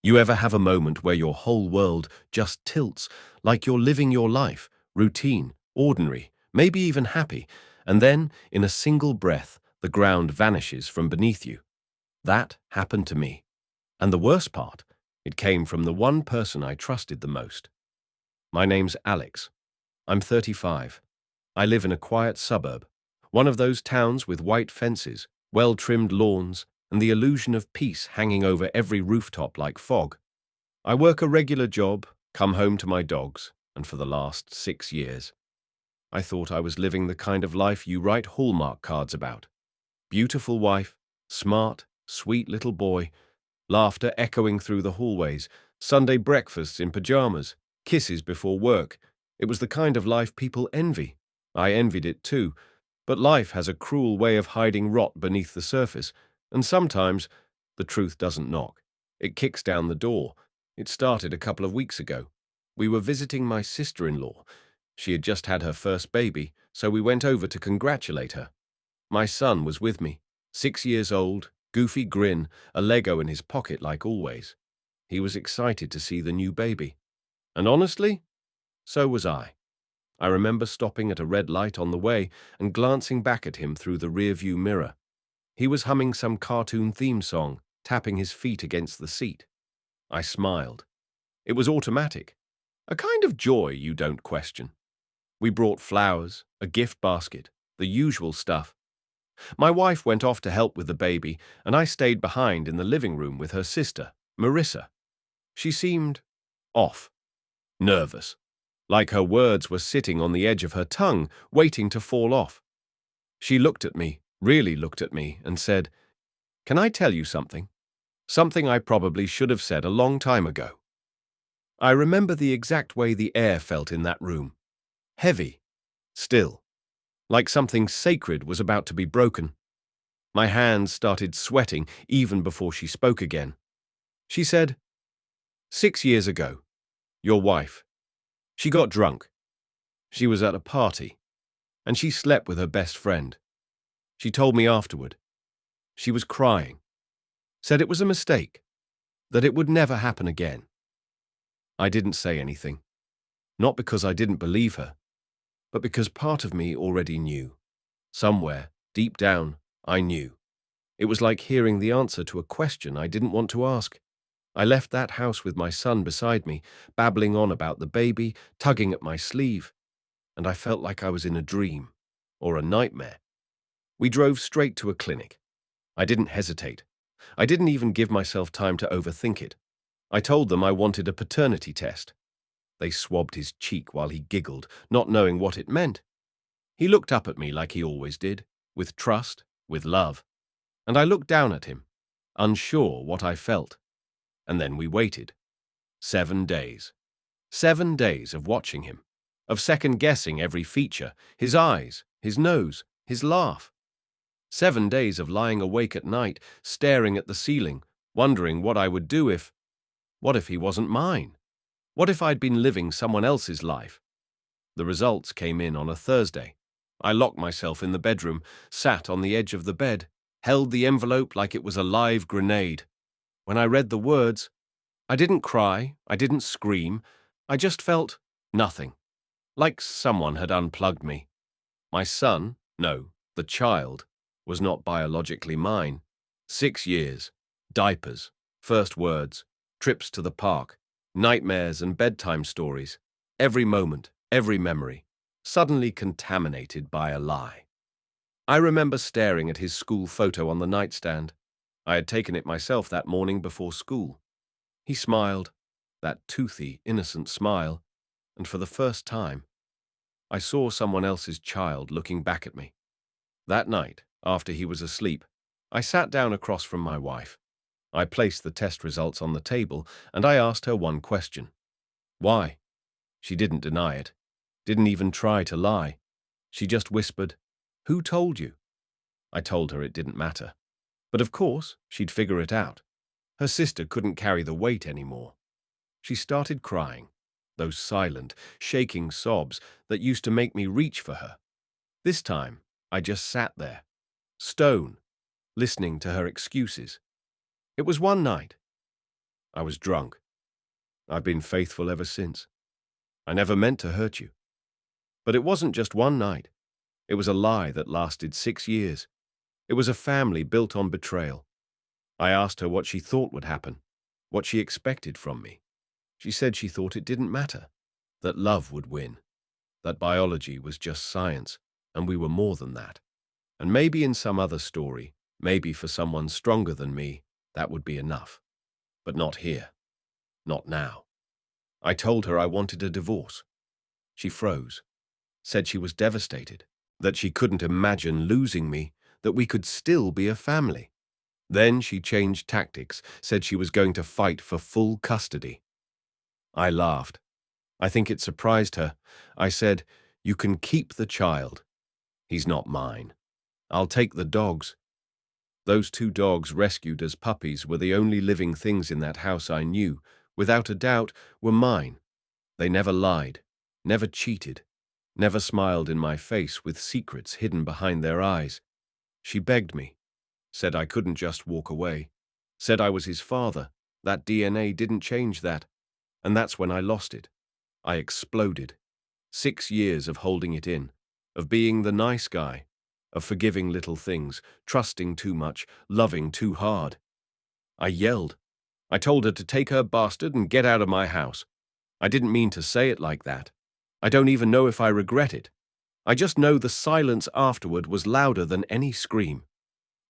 You ever have a moment where your whole world just tilts, like you're living your life, routine, ordinary, maybe even happy, and then, in a single breath, the ground vanishes from beneath you? That happened to me. And the worst part, it came from the one person I trusted the most. My name's Alex. I'm 35. I live in a quiet suburb, one of those towns with white fences, well-trimmed lawns, and the illusion of peace hanging over every rooftop like fog. I work a regular job, come home to my dogs, and for the last 6 years, I thought I was living the kind of life you write Hallmark cards about. Beautiful wife, smart, sweet little boy, laughter echoing through the hallways, Sunday breakfasts in pajamas, kisses before work. It was the kind of life people envy. I envied it too, but life has a cruel way of hiding rot beneath the surface, and sometimes the truth doesn't knock. It kicks down the door. It started a couple of weeks ago. We were visiting my sister-in-law. She had just had her first baby, so we went over to congratulate her. My son was with me, 6 years old, goofy grin, a Lego in his pocket like always. He was excited to see the new baby. And honestly, so was I. I remember stopping at a red light on the way and glancing back at him through the rearview mirror. He was humming some cartoon theme song, tapping his feet against the seat. I smiled. It was automatic. A kind of joy you don't question. We brought flowers, a gift basket, the usual stuff. My wife went off to help with the baby, and I stayed behind in the living room with her sister, Marissa. She seemed off, nervous, like her words were sitting on the edge of her tongue, waiting to fall off. She looked at me, really looked at me, and said, "Can I tell you something? Something I probably should have said a long time ago." I remember the exact way the air felt in that room. Heavy, still, like something sacred was about to be broken. My hands started sweating even before she spoke again. She said, "6 years ago, your wife, she got drunk. She was at a party, and she slept with her best friend. She told me afterward. She was crying, said it was a mistake, that it would never happen again." I didn't say anything, not because I didn't believe her, but because part of me already knew. Somewhere, deep down, I knew. It was like hearing the answer to a question I didn't want to ask. I left that house with my son beside me, babbling on about the baby, tugging at my sleeve, and I felt like I was in a dream, or a nightmare. We drove straight to a clinic. I didn't hesitate. I didn't even give myself time to overthink it. I told them I wanted a paternity test. They swabbed his cheek while he giggled, not knowing what it meant. He looked up at me like he always did, with trust, with love. And I looked down at him, unsure what I felt. And then we waited. 7 days. 7 days of watching him, of second-guessing every feature, his eyes, his nose, his laugh. 7 days of lying awake at night, staring at the ceiling, wondering what I would do if... What if he wasn't mine? What if I'd been living someone else's life? The results came in on a Thursday. I locked myself in the bedroom, sat on the edge of the bed, held the envelope like it was a live grenade. When I read the words, I didn't cry, I didn't scream, I just felt nothing, like someone had unplugged me. My son, no, the child, was not biologically mine. 6 years, diapers, first words, trips to the park, nightmares and bedtime stories, every moment, every memory, suddenly contaminated by a lie. I remember staring at his school photo on the nightstand. I had taken it myself that morning before school. He smiled, that toothy, innocent smile, and for the first time, I saw someone else's child looking back at me. That night, after he was asleep, I sat down across from my wife. I placed the test results on the table, and I asked her one question. Why? She didn't deny it, didn't even try to lie. She just whispered, "Who told you?" I told her it didn't matter. But of course, she'd figure it out. Her sister couldn't carry the weight anymore. She started crying, those silent, shaking sobs that used to make me reach for her. This time, I just sat there, stone, listening to her excuses. It was one night. I was drunk. I've been faithful ever since. I never meant to hurt you. But it wasn't just one night. It was a lie that lasted 6 years. It was a family built on betrayal. I asked her what she thought would happen, what she expected from me. She said she thought it didn't matter, that love would win, that biology was just science, and we were more than that. And maybe in some other story, maybe for someone stronger than me, that would be enough. But not here. Not now. I told her I wanted a divorce. She froze, said she was devastated, that she couldn't imagine losing me, that we could still be a family. Then she changed tactics, said she was going to fight for full custody. I laughed. I think it surprised her. I said, "You can keep the child. He's not mine. I'll take the dogs." Those 2 dogs rescued as puppies were the only living things in that house I knew, without a doubt, were mine. They never lied, never cheated, never smiled in my face with secrets hidden behind their eyes. She begged me, said I couldn't just walk away, said I was his father, that DNA didn't change that, and that's when I lost it. I exploded. 6 years of holding it in, of being the nice guy, of forgiving little things, trusting too much, loving too hard. I yelled. I told her to take her bastard and get out of my house. I didn't mean to say it like that. I don't even know if I regret it. I just know the silence afterward was louder than any scream.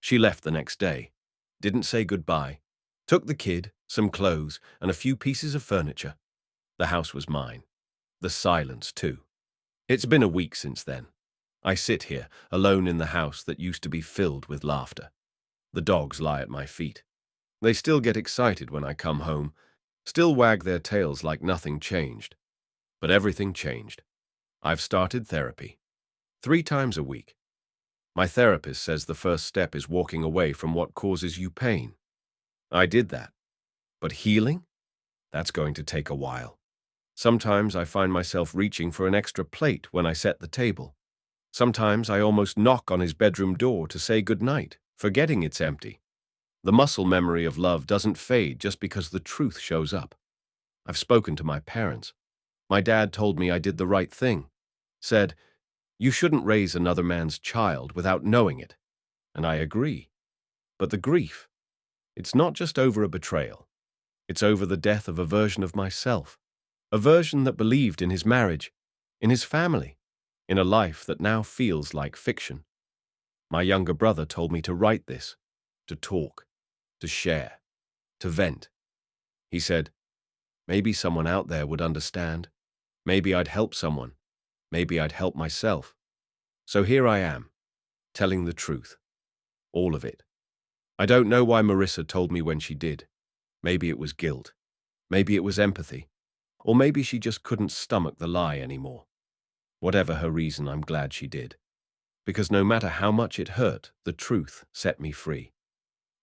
She left the next day, didn't say goodbye, took the kid, some clothes, and a few pieces of furniture. The house was mine. The silence, too. It's been a week since then. I sit here, alone in the house that used to be filled with laughter. The dogs lie at my feet. They still get excited when I come home, still wag their tails like nothing changed. But everything changed. I've started therapy. 3 times a week. My therapist says the first step is walking away from what causes you pain. I did that. But healing? That's going to take a while. Sometimes I find myself reaching for an extra plate when I set the table. Sometimes I almost knock on his bedroom door to say goodnight, forgetting it's empty. The muscle memory of love doesn't fade just because the truth shows up. I've spoken to my parents. My dad told me I did the right thing. Said, "You shouldn't raise another man's child without knowing it." And I agree. But the grief, it's not just over a betrayal. It's over the death of a version of myself. A version that believed in his marriage, in his family, in a life that now feels like fiction. My younger brother told me to write this, to talk, to share, to vent. He said, maybe someone out there would understand. Maybe I'd help someone. Maybe I'd help myself. So here I am, telling the truth. All of it. I don't know why Marissa told me when she did. Maybe it was guilt. Maybe it was empathy. Or maybe she just couldn't stomach the lie anymore. Whatever her reason, I'm glad she did. Because no matter how much it hurt, the truth set me free.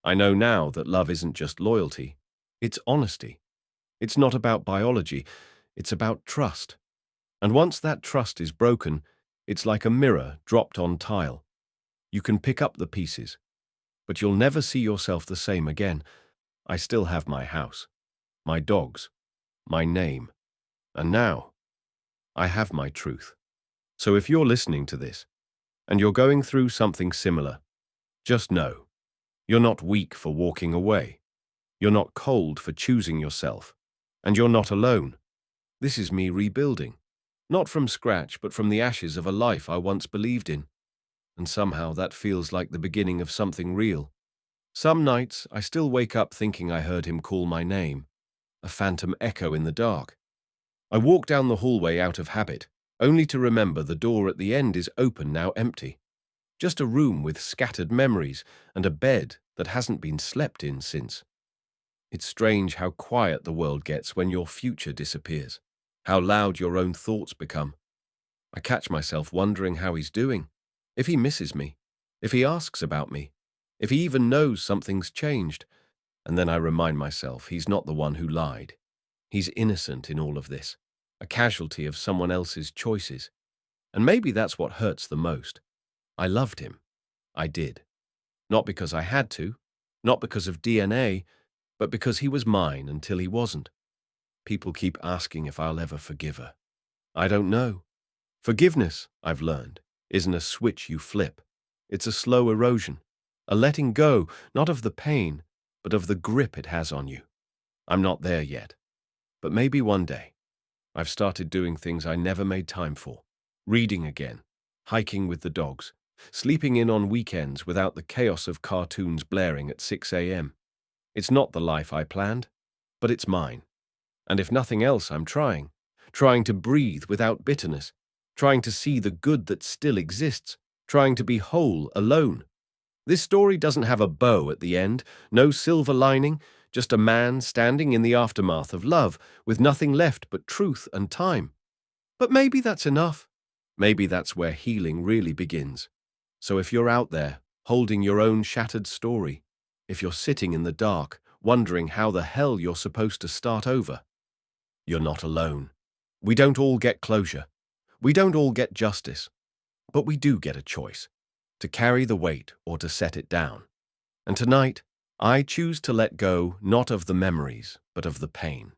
I know now that love isn't just loyalty, it's honesty. It's not about biology, it's about trust. And once that trust is broken, it's like a mirror dropped on tile. You can pick up the pieces, but you'll never see yourself the same again. I still have my house, my dogs, my name, and now I have my truth. So if you're listening to this, and you're going through something similar, just know, you're not weak for walking away. You're not cold for choosing yourself. And you're not alone. This is me rebuilding. Not from scratch, but from the ashes of a life I once believed in. And somehow that feels like the beginning of something real. Some nights, I still wake up thinking I heard him call my name, a phantom echo in the dark. I walk down the hallway out of habit, only to remember the door at the end is open, now empty. Just a room with scattered memories and a bed that hasn't been slept in since. It's strange how quiet the world gets when your future disappears, how loud your own thoughts become. I catch myself wondering how he's doing, if he misses me, if he asks about me, if he even knows something's changed. And then I remind myself he's not the one who lied. He's innocent in all of this, a casualty of someone else's choices. And maybe that's what hurts the most. I loved him. I did. Not because I had to, not because of DNA, but because he was mine until he wasn't. People keep asking if I'll ever forgive her. I don't know. Forgiveness, I've learned, isn't a switch you flip. It's a slow erosion, a letting go, not of the pain, but of the grip it has on you. I'm not there yet, but maybe one day. I've started doing things I never made time for. Reading again, hiking with the dogs, sleeping in on weekends without the chaos of cartoons blaring at 6 a.m. It's not the life I planned, but it's mine. And if nothing else, I'm trying to breathe without bitterness, trying to see the good that still exists, trying to be whole alone. This story doesn't have a bow at the end, no silver lining, just a man standing in the aftermath of love with nothing left but truth and time. But maybe that's enough. Maybe that's where healing really begins. So if you're out there, holding your own shattered story, if you're sitting in the dark, wondering how the hell you're supposed to start over, you're not alone. We don't all get closure. We don't all get justice. But we do get a choice, to carry the weight or to set it down. And tonight, I choose to let go not of the memories, but of the pain.